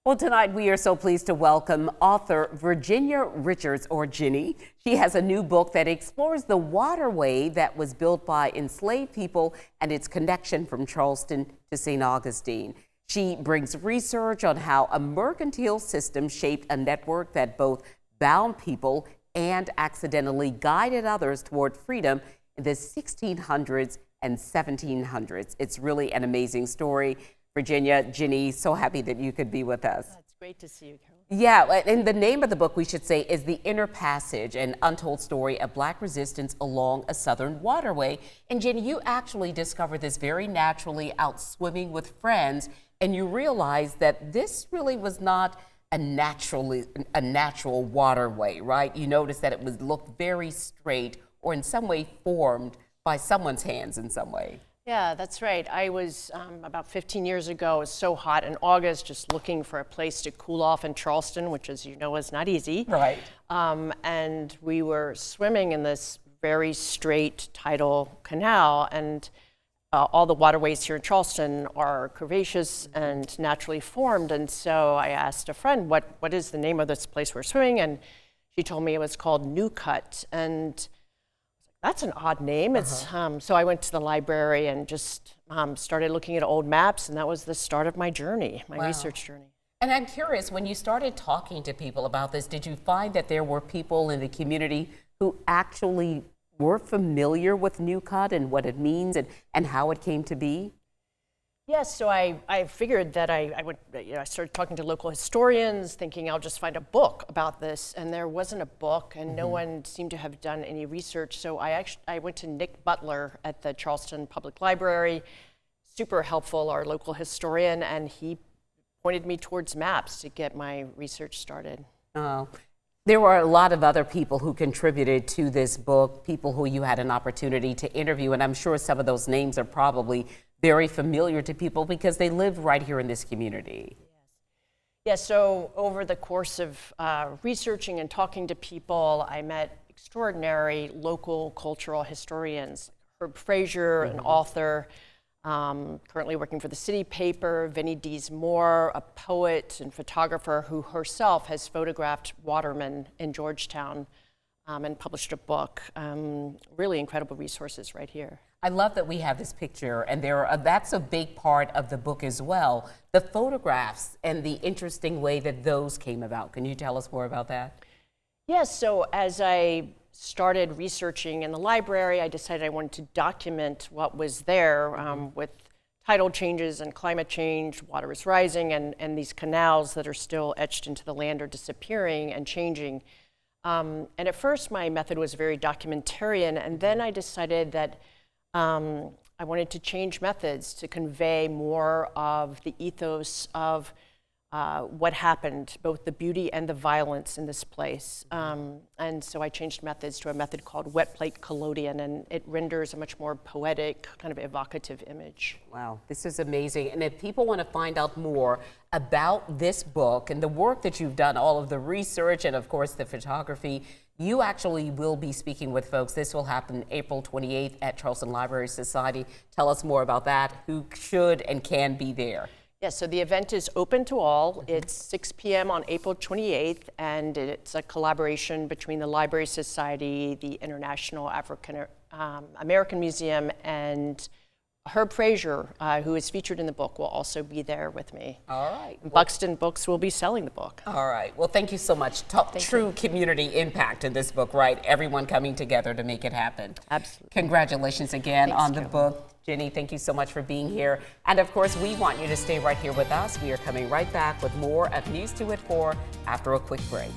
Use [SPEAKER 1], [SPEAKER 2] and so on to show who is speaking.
[SPEAKER 1] Well, tonight we are so pleased to welcome author Virginia Richards, or Ginny. She has a new book that explores the waterway that was built by enslaved people and its connection from Charleston to St. Augustine. She brings research on how a mercantile system shaped a network that both bound people and accidentally guided others toward freedom in the 1600s and 1700s. It's really an amazing story. Virginia, Ginny, so happy that you could be with us.
[SPEAKER 2] It's great to see you, Carol.
[SPEAKER 1] Yeah, and the name of the book, we should say, is The Inner Passage, an untold story of Black resistance along a southern waterway. And Ginny, you actually discovered this very naturally out swimming with friends, and you realized that this really was not a natural waterway, right? You noticed that it looked very straight or in some way formed by someone's hands in some way.
[SPEAKER 2] Yeah, that's right. I was about 15 years ago. It was so hot in August, just looking for a place to cool off in Charleston, which, as you know, is not easy.
[SPEAKER 1] Right.
[SPEAKER 2] And we were swimming in this very straight tidal canal, and all the waterways here in Charleston are curvaceous and naturally formed. And so I asked a friend, what is the name of this place we're swimming? And she told me it was called New Cut. And that's an odd name. It's so I went to the library and just started looking at old maps, and that was the start of my journey, my research journey.
[SPEAKER 1] And I'm curious, when you started talking to people about this, did you find that there were people in the community who actually were familiar with New Cut and what it means and how it came to be?
[SPEAKER 2] Yes, so I figured that I started talking to local historians, thinking I'll just find a book about this, and there wasn't a book, and no one seemed to have done any research. So I went to Nick Butler at the Charleston Public Library, super helpful, our local historian, and he pointed me towards maps to get my research started.
[SPEAKER 1] There were a lot of other people who contributed to this book, people who you had an opportunity to interview, and I'm sure some of those names are probably very familiar to people because they live right here in this community.
[SPEAKER 2] Yes, so over the course of researching and talking to people, I met extraordinary local cultural historians. Herb Frazier, an author, currently working for the city paper, Vinnie Dees Moore, a poet and photographer who herself has photographed watermen in Georgetown and published a book. Really incredible resources right here.
[SPEAKER 1] I love that we have this picture, and that's a big part of the book as well. The photographs and the interesting way that those came about. Can you tell us more about that?
[SPEAKER 2] Yes, so as I started researching in the library, I decided I wanted to document what was there with tidal changes and climate change, water is rising, and these canals that are still etched into the land are disappearing and changing. And at first my method was very documentarian, and then I decided that I wanted to change methods to convey more of the ethos of what happened, both the beauty and the violence in this place. And so I changed methods to a method called wet plate collodion, and it renders a much more poetic, kind of evocative image.
[SPEAKER 1] Wow, this is amazing. And if people want to find out more about this book and the work that you've done, all of the research and of course the photography, you actually will be speaking with folks. This will happen April 28th at Charleston Library Society. Tell us more about that. Who should and can be there?
[SPEAKER 2] Yes, so the event is open to all. It's 6 p.m. on April 28th, and it's a collaboration between the Library Society, the International African American Museum, and Herb Frazier, who is featured in the book, will also be there with me.
[SPEAKER 1] All right.
[SPEAKER 2] Buxton Books will be selling the book.
[SPEAKER 1] All right. Well, thank you so much. True community impact in this book, right? Everyone coming together to make it happen.
[SPEAKER 2] Absolutely.
[SPEAKER 1] Congratulations again.
[SPEAKER 2] Thanks,
[SPEAKER 1] on the book. Ginny, thank you so much for being here. And of course, we want you to stay right here with us. We are coming right back with more of News 2 at 4 after a quick break.